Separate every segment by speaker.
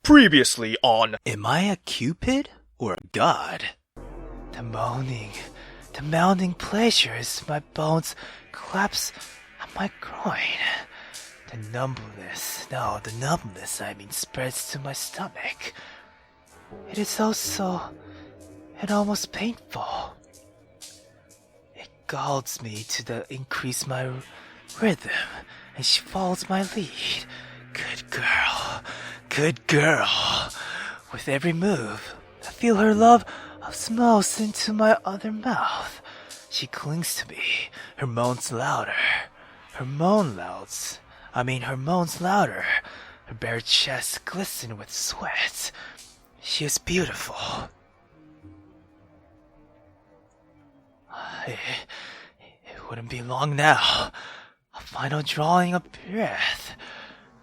Speaker 1: Previously on...
Speaker 2: Am I a Cupid or a god? The moaning pleasure as my bones collapse at my groin. The numbness spreads to my stomach. It is also and almost painful. It galls me to increase my rhythm, and she follows my lead. Good girl. With every move, I feel her love osmose into my other mouth. She clings to me. Her moans louder. Her moans louder. Her bare chest glisten with sweat. She is beautiful. It wouldn't be long now. A final drawing of breath.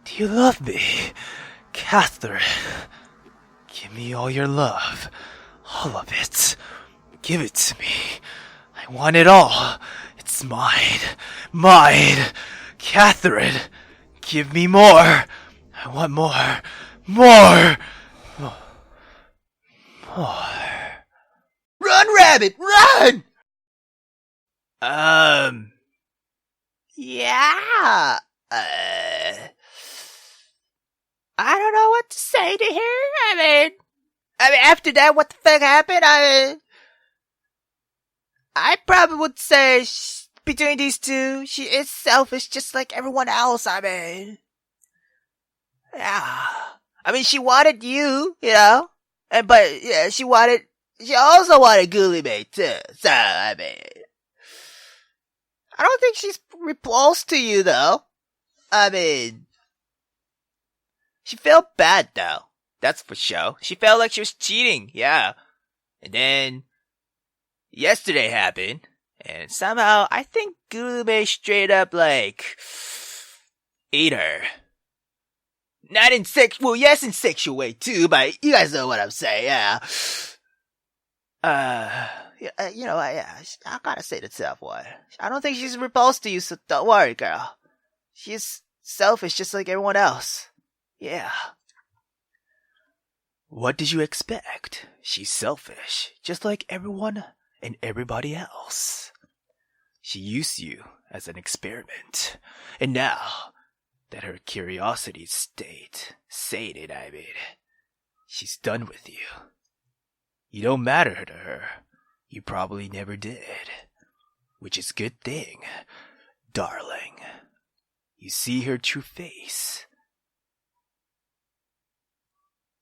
Speaker 2: Do you love me, Catherine? Give me all your love. All of it. Give it to me. I want it all. It's mine. Catherine, give me more. I want more.
Speaker 3: Run, rabbit, run!
Speaker 2: Yeah. I don't know what to say to her. I mean, after that, what the fuck happened? I probably would say between these two, she is selfish just like everyone else. Yeah. She wanted you, but she also wanted Guillime too. So, I don't think she's repulsed to you though. She felt bad though. That's for sure. She felt like she was cheating, yeah. And then yesterday happened, and somehow I think Guillime straight up ate her. Not in yes, in sexual way too, but you guys know what I'm saying, yeah. I gotta say the tough one. I don't think she's repulsed to you, so don't worry, girl. She's selfish just like everyone else. Yeah. What did you expect? She's selfish, just like everyone and everybody else. She used you as an experiment, and now that her curiosity sated, she's done with you. You don't matter to her. You probably never did. Which is a good thing, darling. You see her true face.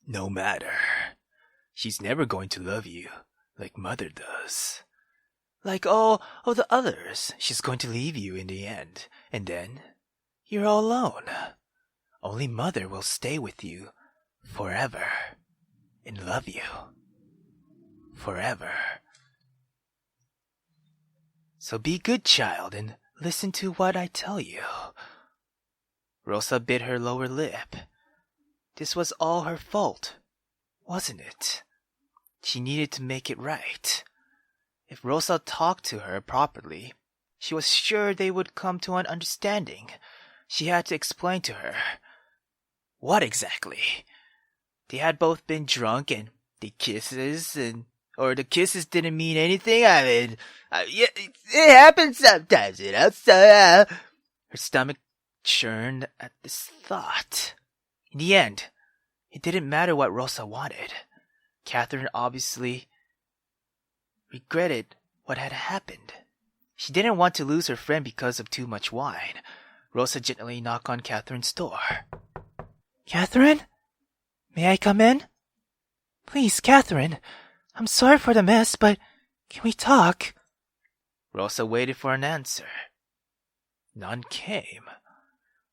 Speaker 2: No matter. She's never going to love you like Mother does. Like all of the others, she's going to leave you in the end. And then, you're all alone. Only Mother will stay with you forever and love you. Forever. So be good, child, and listen to what I tell you. Rosa bit her lower lip. This was all her fault, wasn't it? She needed to make it right. If Rosa talked to her properly, she was sure they would come to an understanding. She had to explain to her. What exactly? They had both been drunk and the kisses didn't mean anything. It happens sometimes, So, her stomach churned at this thought. In the end, it didn't matter what Rosa wanted. Catherine obviously regretted what had happened. She didn't want to lose her friend because of too much wine. Rosa gently knocked on Catherine's door. Catherine? May I come in? Please, Catherine. I'm sorry for the mess, but can we talk? Rosa waited for an answer. None came.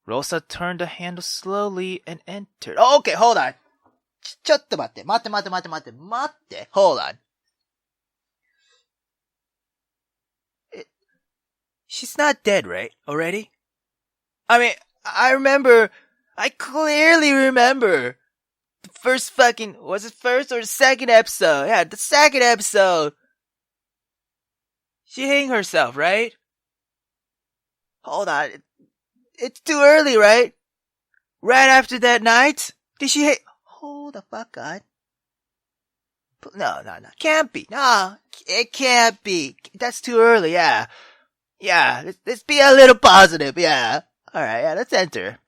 Speaker 2: Rosa turned the handle slowly and entered. Oh, okay, hold on. ちょっと待って。待って。Hold on. She's not dead, right? Already? I clearly remember the first was it first or the second episode? Yeah, the second episode. She hanged herself, right? Hold on. It's too early, right? Right after that night? Did she
Speaker 3: the fuck on.
Speaker 2: No. Can't be. No, it can't be. That's too early, yeah. Yeah, let's be a little positive, yeah. Alright, yeah, let's enter.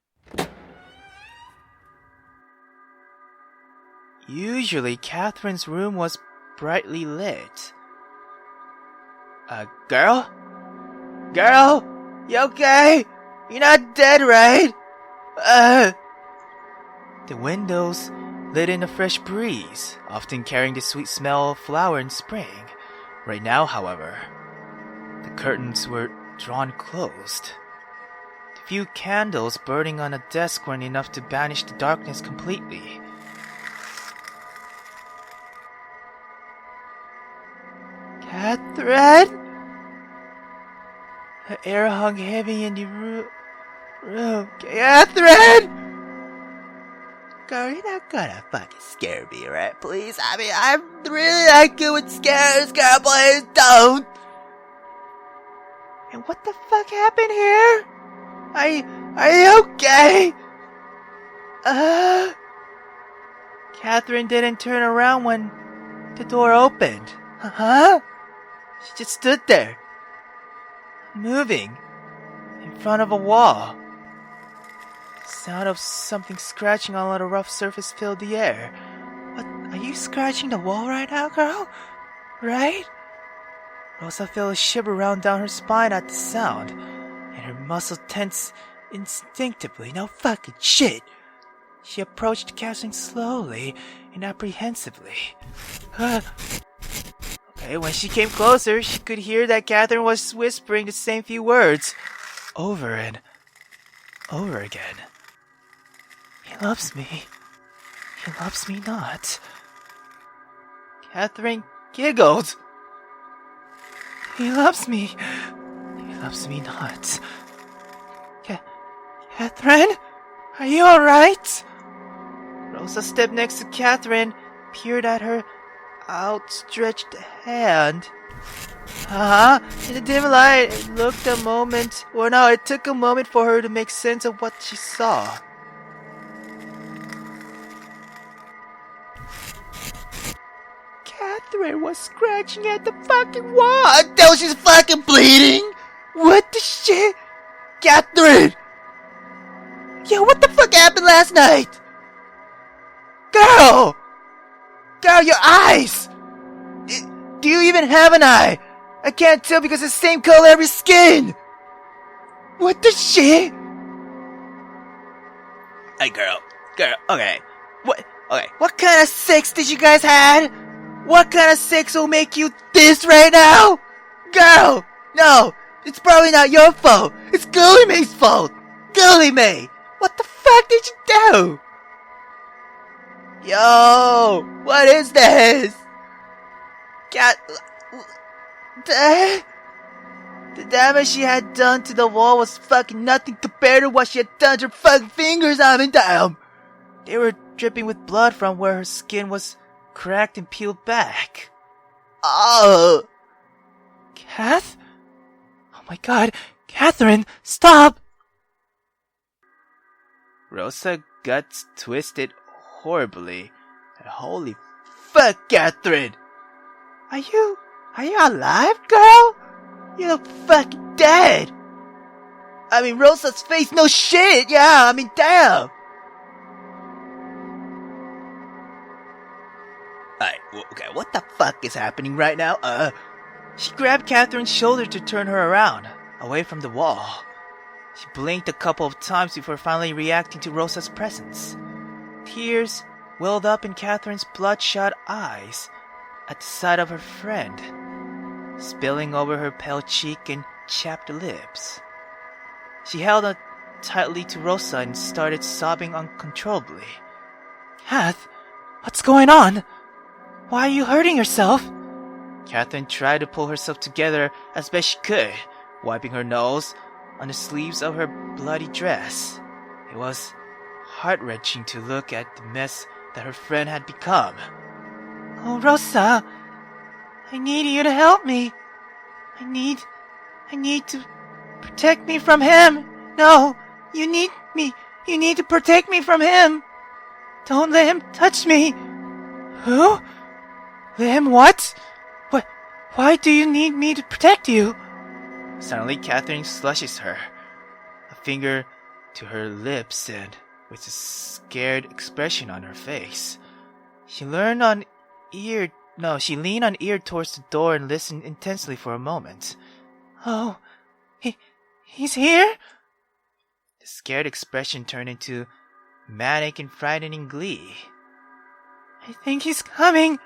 Speaker 2: Usually, Catherine's room was brightly lit. Girl? Girl? You okay? You're not dead, right? The windows lit in a fresh breeze, often carrying the sweet smell of flower in spring. Right now, however, the curtains were drawn closed. The few candles burning on a desk weren't enough to banish the darkness completely. Catherine? The air hung heavy in the room. Catherine!
Speaker 3: Girl, you're not gonna fucking scare me, right? Please? I mean, I'm really not good with scares, girl. Please don't.
Speaker 2: And what the fuck happened here? Are you okay? Catherine didn't turn around when the door opened. Huh? She just stood there, moving, in front of a wall. The sound of something scratching on a rough surface filled the air. What? Are you scratching the wall right now, girl? Right? Rosa felt a shiver round down her spine at the sound, and her muscles tense instinctively. No fucking shit! She approached Catherine slowly and apprehensively. Okay, when she came closer, she could hear that Catherine was whispering the same few words over and over again. He loves me. He loves me not. Catherine giggled. He loves me. He loves me not. Catherine? Are you alright? Rosa stepped next to Catherine, peered at her outstretched hand. In the dim light, it took a moment for her to make sense of what she saw. Catherine was scratching at the fucking wall
Speaker 3: Until she's fucking bleeding.
Speaker 2: What the shit?
Speaker 3: Catherine! Yo, what the fuck happened last night?
Speaker 2: Girl! Girl, your eyes! Do you even have an eye? I can't tell because it's the same color every skin! What the shit?
Speaker 3: Hey, girl, okay.
Speaker 2: What kind of sex did you guys had? What kind of sex will make you this right now? Girl! No! It's probably not your fault! It's Guillime's fault! Guillime! What the fuck did you do? Yo! What is this? The damage she had done to the wall was fucking nothing compared to what she had done to her fucking fingers. I mean, damn! They were dripping with blood from where her skin was cracked and peeled back.
Speaker 3: Oh!
Speaker 2: Kath? Oh my god, Catherine, stop! Rosa guts twisted horribly. Holy fuck, Catherine! Are you alive, girl? You look fucking dead! I mean, Rosa's face, no shit, yeah, I mean, damn!
Speaker 3: Okay, what the fuck is happening right now?
Speaker 2: She grabbed Catherine's shoulder to turn her around, away from the wall. She blinked a couple of times before finally reacting to Rosa's presence. Tears welled up in Catherine's bloodshot eyes at the sight of her friend, spilling over her pale cheek and chapped lips. She held on tightly to Rosa and started sobbing uncontrollably. Kath, what's going on? Why are you hurting yourself? Catherine tried to pull herself together as best she could, wiping her nose on the sleeves of her bloody dress. It was heart-wrenching to look at the mess that her friend had become. Oh, Rosa, I need you to help me. I need to protect me from him. No, you need me. You need to protect me from him. Don't let him touch me! Who? Let him what? What? Why do you need me to protect you? Suddenly, Catherine slushes her, a finger to her lips and with a scared expression on her face. She leaned on ear towards the door and listened intensely for a moment. Oh, he's here? The scared expression turned into manic and frightening glee. I think he's coming.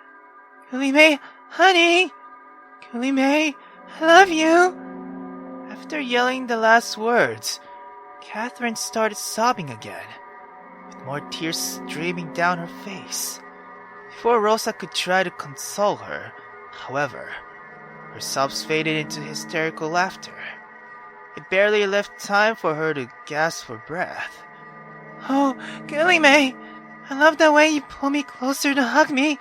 Speaker 2: Guillime, honey! Guillime, I love you! After yelling the last words, Catherine started sobbing again, with more tears streaming down her face. Before Rosa could try to console her, however, her sobs faded into hysterical laughter. It barely left time for her to gasp for breath. Oh, Guillime, I love the way you pull me closer to hug me,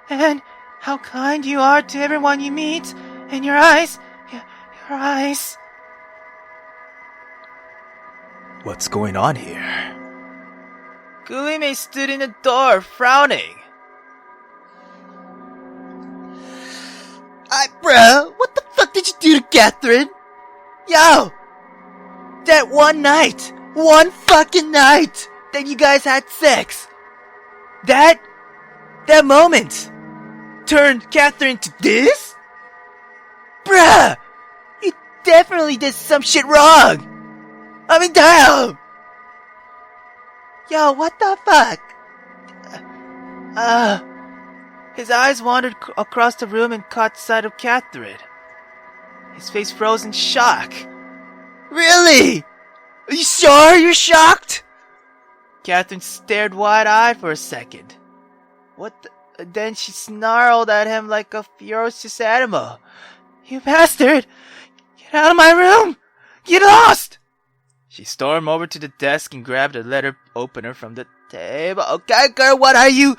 Speaker 2: and how kind you are to everyone you meet, and your eyes, your eyes. What's going on here? Guillime stood in the door, frowning.
Speaker 3: Bruh, what the fuck did you do to Catherine? Yo! That one fucking night that you guys had sex. That moment turned Catherine to this? Bruh! You definitely did some shit wrong! I mean, damn! Yo, what the fuck?
Speaker 2: His eyes wandered across the room and caught sight of Catherine. His face froze in shock.
Speaker 3: Really? Are you sure you're shocked?
Speaker 2: Catherine stared wide-eyed for a second. Then she snarled at him like a ferocious animal. You bastard! Get out of my room! Get lost! She stormed over to the desk and grabbed a letter opener from the table.
Speaker 3: Okay, girl, what are you?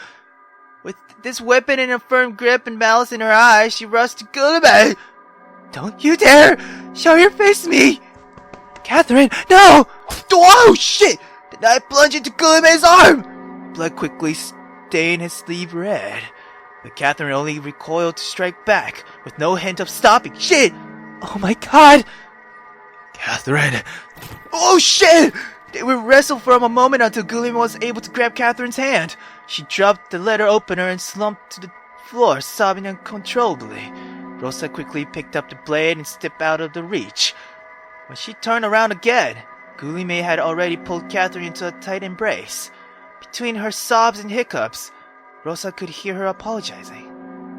Speaker 2: With this weapon in a firm grip and malice in her eyes, she rushed to Guillime. Don't you dare show your face to me! Catherine, no!
Speaker 3: Oh, shit! The knife plunged into Guillime's arm!
Speaker 2: Blood quickly stained his sleeve red, but Catherine only recoiled to strike back, with no hint of stopping. Shit! Oh my god! Catherine!
Speaker 3: Oh, shit!
Speaker 2: They would wrestle for a moment until Guillime was able to grab Catherine's hand. She dropped the letter opener and slumped to the floor, sobbing uncontrollably. Rosa quickly picked up the blade and stepped out of the reach. When she turned around again, Guillime had already pulled Catherine into a tight embrace. Between her sobs and hiccups, Rosa could hear her apologizing.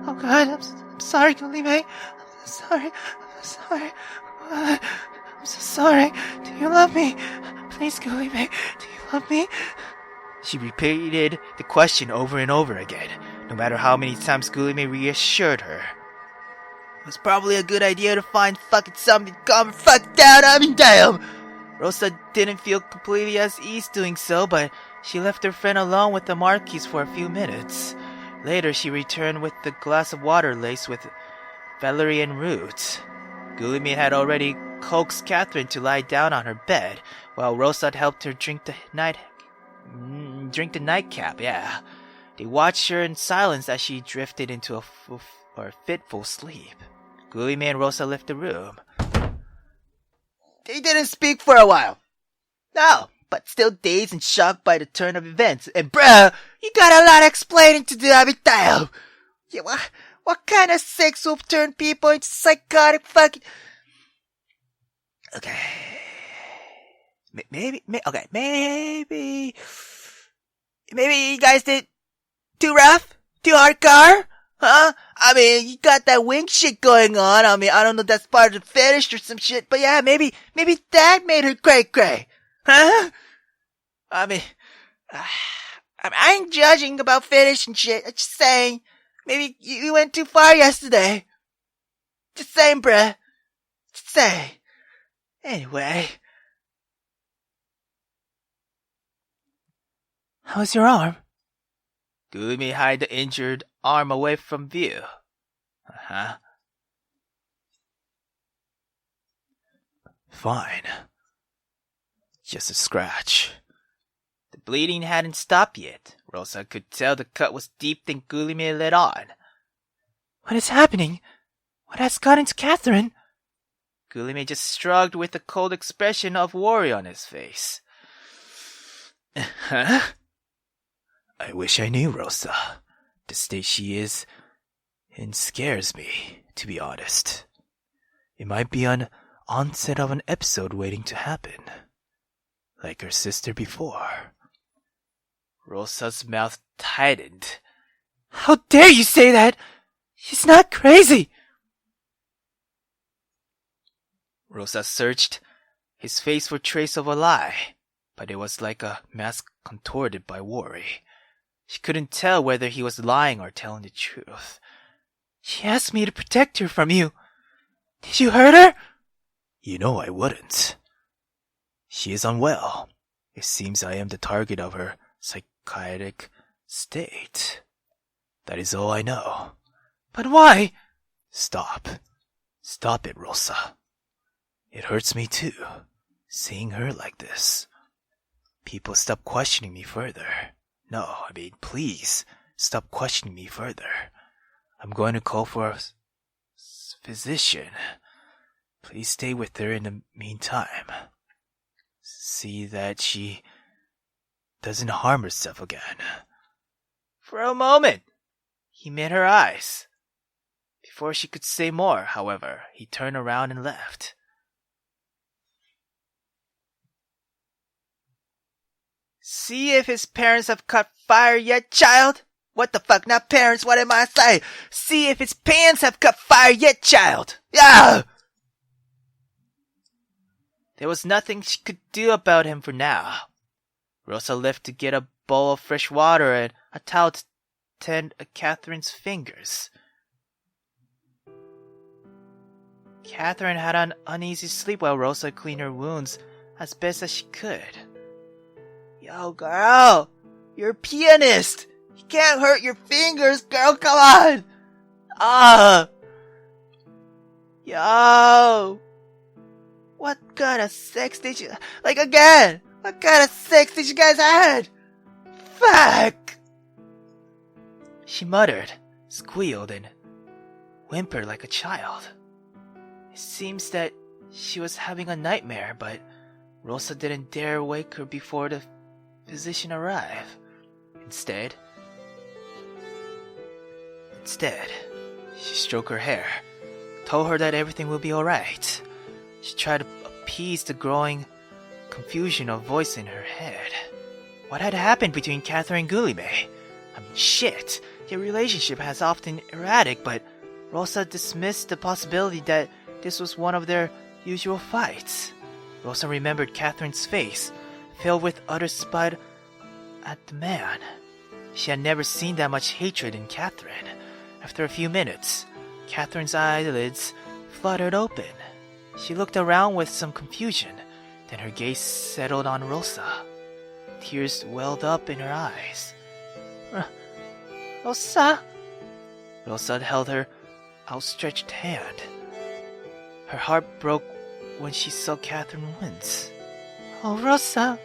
Speaker 2: Oh God, I'm sorry, Guillime. I'm sorry. I'm so sorry. Do you love me? Please, Guillime, do you love me? She repeated the question over and over again, no matter how many times Guillime reassured her.
Speaker 3: It was probably a good idea to find fucking something to calm her fuck down. I mean, damn!
Speaker 2: Rosa didn't feel completely at ease doing so, but she left her friend alone with the Marquise for a few minutes. Later, she returned with the glass of water laced with valerian roots. Guillime had already coaxed Catherine to lie down on her bed, while Rosa had helped her drink the nightcap. They watched her in silence as she drifted into a fitful sleep. Guillime and Rosa left the room.
Speaker 3: They didn't speak for a while. No, but still dazed and shocked by the turn of events. And bruh, you got a lot of explaining to do, I mean, damn. Yeah, what kind of sex will turn people into psychotic fucking... Okay. Maybe you guys did too rough? Too hardcore? Huh? I mean, you got that wing shit going on. I mean, I don't know if that's part of the fetish or some shit, but yeah, maybe that made her cray-cray. Huh? I mean, I ain't judging about fetish and shit. I'm just saying, maybe you went too far yesterday. Just saying, bruh. Just saying. Anyway.
Speaker 2: How's your arm? Guillime hid the injured arm away from view. Fine. Just a scratch. The bleeding hadn't stopped yet. Rosa could tell the cut was deep than Guillime let on.
Speaker 3: What is happening? What has got into Catherine?
Speaker 2: Guillime just shrugged with a cold expression of worry on his face. Huh? I wish I knew Rosa. The state she is in scares me, to be honest. It might be an onset of an episode waiting to happen. Like her sister before. Rosa's mouth tightened.
Speaker 3: How dare you say that? She's not crazy!
Speaker 2: Rosa searched his face for trace of a lie, but it was like a mask contorted by worry. She couldn't tell whether he was lying or telling the truth.
Speaker 3: She asked me to protect her from you. Did you hurt her?
Speaker 2: You know I wouldn't. She is unwell. It seems I am the target of her psychotic state. That is all I know.
Speaker 3: But why?
Speaker 2: Stop. Stop it, Rosa. It hurts me too, seeing her like this. People, stop questioning me further. No, please, stop questioning me further. I'm going to call for a physician. Please stay with her in the meantime. See that she doesn't harm herself again. For a moment, he met her eyes. Before she could say more, however, he turned around and left. See if his parents have caught fire yet, child? What the fuck, not parents, what am I saying? See if his pants have caught fire yet, child? Yeah! There was nothing she could do about him for now. Rosa left to get a bowl of fresh water and a towel to tend Catherine's fingers. Catherine had an uneasy sleep while Rosa cleaned her wounds as best as she could. Yo, girl, you're a pianist. You can't hurt your fingers, girl, come on. Yo. What kind of sex did you... Like, again, what kind of sex did you guys have? Fuck. She muttered, squealed, and whimpered like a child. It seems that she was having a nightmare, but Rosa didn't dare wake her before the physician arrived. Instead, she stroked her hair, told her that everything will be alright. She tried to appease the growing confusion of voice in her head. What had happened between Catherine and Guillime? Shit. Their relationship has often erratic, but Rosa dismissed the possibility that this was one of their usual fights. Rosa remembered Catherine's face, filled with utter spite at the man. She had never seen that much hatred in Catherine. After a few minutes, Catherine's eyelids fluttered open. She looked around with some confusion, then her gaze settled on Rosa. Tears welled up in her eyes. Rosa? Rosa held her outstretched hand. Her heart broke when she saw Catherine wince. Oh, Rosa,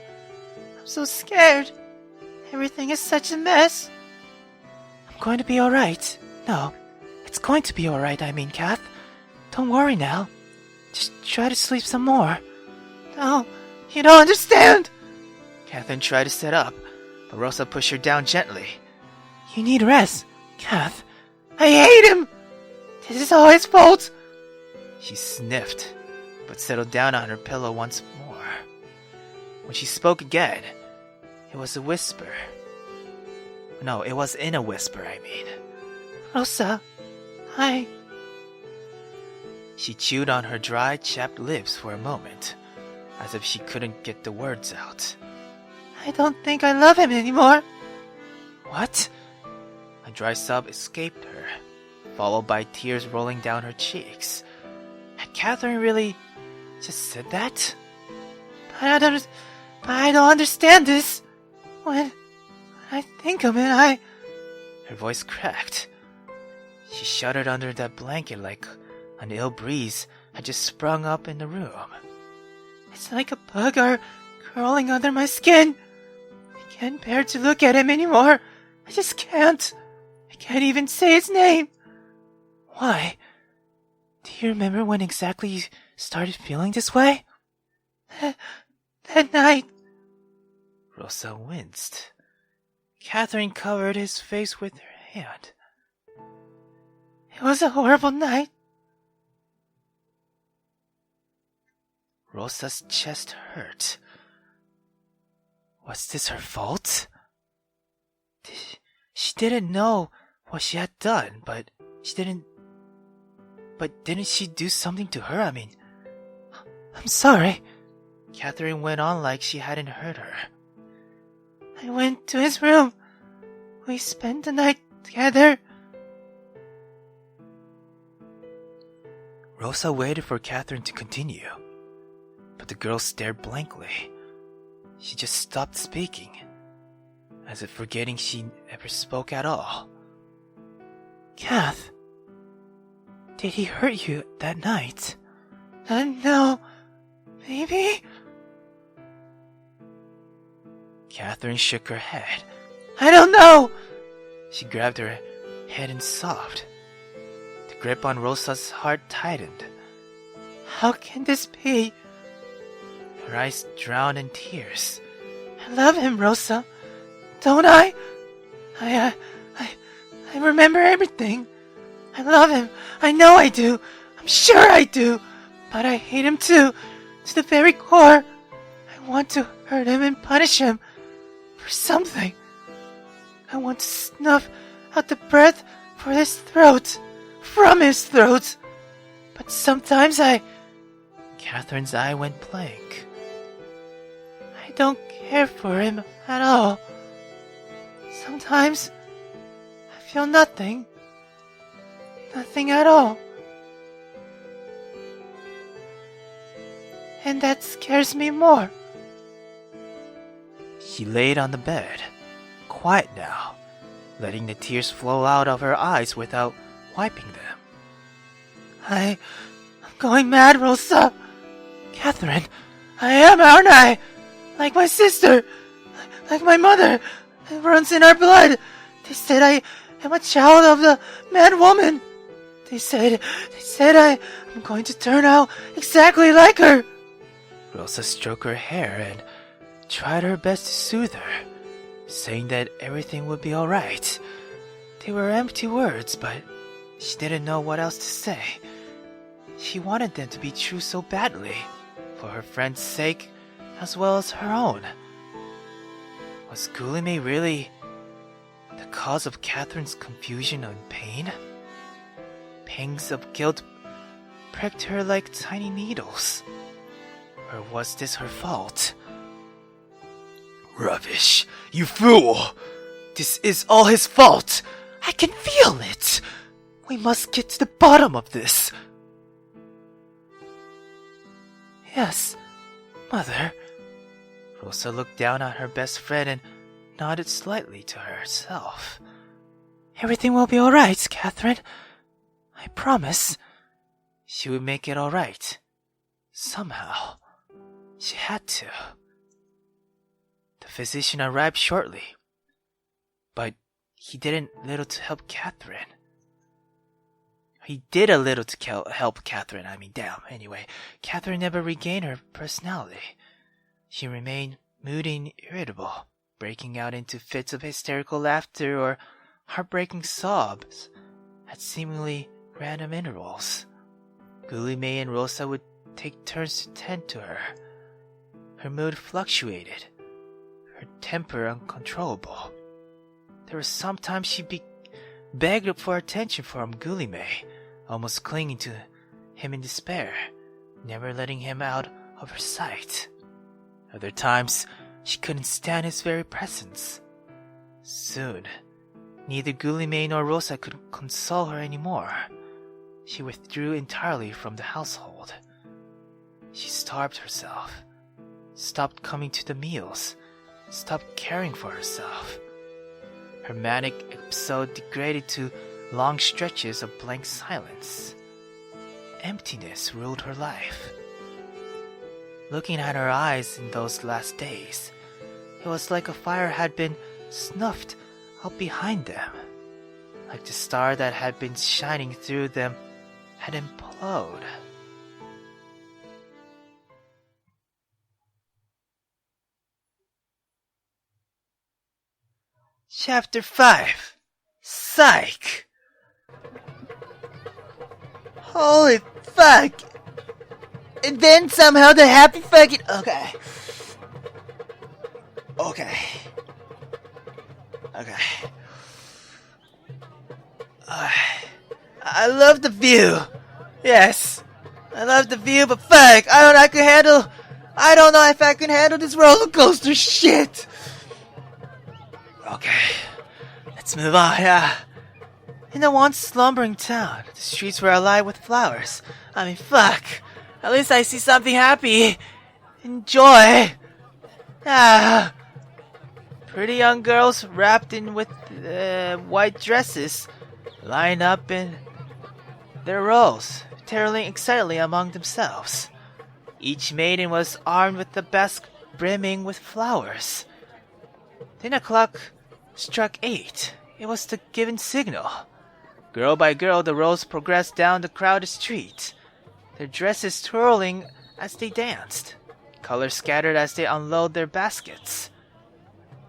Speaker 2: I'm so scared. Everything is such a mess. I'm going to be alright. No, it's going to be alright, Kath. Don't worry now. Just try to sleep some more. No, you don't understand. Catherine tried to sit up, but Rosa pushed her down gently. You need rest, Kath. I hate him. This is all his fault. She sniffed, but settled down on her pillow once more. When she spoke again, it was a whisper. No, it was in a whisper, Rosa, She chewed on her dry, chapped lips for a moment, as if she couldn't get the words out. I don't think I love him anymore. What? A dry sob escaped her, followed by tears rolling down her cheeks. Had Catherine really just said that? But I don't understand this. When I think of it, Her voice cracked. She shuddered under that blanket like an ill breeze had just sprung up in the room. It's like a bug crawling under my skin. I can't bear to look at him anymore. I just can't. I can't even say his name. Why? Do you remember when exactly you started feeling this way? That night. Rosa winced. Catherine covered his face with her hand. It was a horrible night. Rosa's chest hurt. Was this her fault? She didn't know what she had done, but didn't she do something to her? I mean, I'm sorry. Catherine went on like she hadn't heard her. I went to his room. We spent the night together. Rosa waited for Catherine to continue, but the girl stared blankly. She just stopped speaking, as if forgetting she ever spoke at all. Kath, did he hurt you that night? No, maybe? Catherine shook her head. I don't know! She grabbed her head and sobbed. The grip on Rosa's heart tightened. How can this be? Her eyes drowned in tears. I love him, Rosa. Don't I? I remember everything. I love him. I know I do. I'm sure I do. But I hate him too. To the very core. I want to hurt him and punish him. For something. I want to snuff out the breath for his throat. From his throat. But sometimes Catherine's eye went blank. I don't care for him at all. Sometimes I feel nothing. Nothing at all. And that scares me more. She laid on the bed, quiet now, letting the tears flow out of her eyes without wiping them. I'm going mad, Rosa. Catherine, I am, aren't I? Like my sister, like my mother. It runs in our blood. They said I am a child of the mad woman. They said I'm going to turn out exactly like her. Rosa stroked her hair and tried her best to soothe her, saying that everything would be alright. They were empty words, but she didn't know what else to say. She wanted them to be true so badly, for her friend's sake as well as her own. Was Guillime really the cause of Catherine's confusion and pain? Pangs of guilt pricked her like tiny needles. Or was this her fault? Rubbish, you fool! This is all his fault! I can feel it! We must get to the bottom of this! Yes, Mother. Rosa looked down at her best friend and nodded slightly to herself. Everything will be alright, Catherine. I promise. She would make it alright. Somehow. She had to. The physician arrived shortly, but he did a little to help Catherine. Anyway, Catherine never regained her personality. She remained moody and irritable, breaking out into fits of hysterical laughter or heartbreaking sobs at seemingly random intervals. Guillime and Rosa would take turns to tend to her. Her mood fluctuated, her temper uncontrollable. There were sometimes she begged for attention from Guillime, almost clinging to him in despair, never letting him out of her sight. Other times, she couldn't stand his very presence. Soon, neither Guillime nor Rosa could console her anymore. She withdrew entirely from the household. She starved herself, stopped coming to the meals, stopped caring for herself. Her manic episode degraded to long stretches of blank silence. Emptiness ruled her life. Looking at her eyes in those last days, It was like a fire had been snuffed out behind them. Like the star that had been shining through them had imploded. Chapter 5. Psych!
Speaker 3: Holy fuck! And then somehow the happy fucking... Okay. I love the view. Yes. I love the view, but fuck, I don't know if I can handle this roller coaster shit. Okay. Let's move on, yeah.
Speaker 2: In the once slumbering town, the streets were alive with flowers.
Speaker 3: I mean, fuck. At least I see something happy. Enjoy. Ah.
Speaker 2: Pretty young girls wrapped in with white dresses lined up in their rows, caroling excitedly among themselves. Each maiden was armed with a basket brimming with flowers. Then a clock struck 8. It was the given signal. Girl by girl, the rows progressed down the crowded street, their dresses twirling as they danced, colors scattered as they unload their baskets.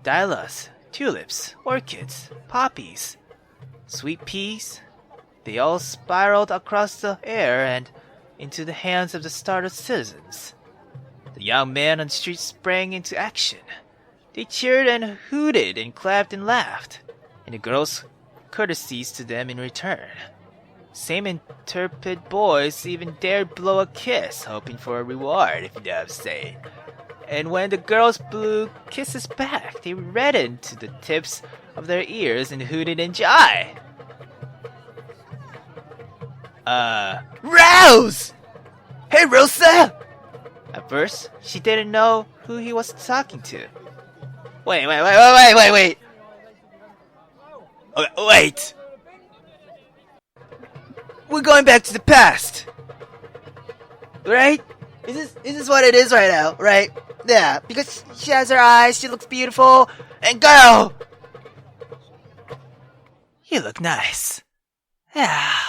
Speaker 2: Dahlias, tulips, orchids, poppies, sweet peas, they all spiraled across the air and into the hands of the startled citizens. The young men on the street sprang into action. They cheered and hooted and clapped and laughed, and the girls courtesies to them in return. Same intrepid boys even dared blow a kiss, hoping for a reward, if you know what I'm saying. And when the girls blew kisses back, they reddened to the tips of their ears and hooted in joy.
Speaker 3: Rouse! Hey, Rosa!
Speaker 2: At first, she didn't know who he was talking to.
Speaker 3: Wait. Okay, wait. We're going back to the past. Right? Is this what it is right now, right? Yeah, because she has her eyes, she looks beautiful, and girl! You look nice. Yeah.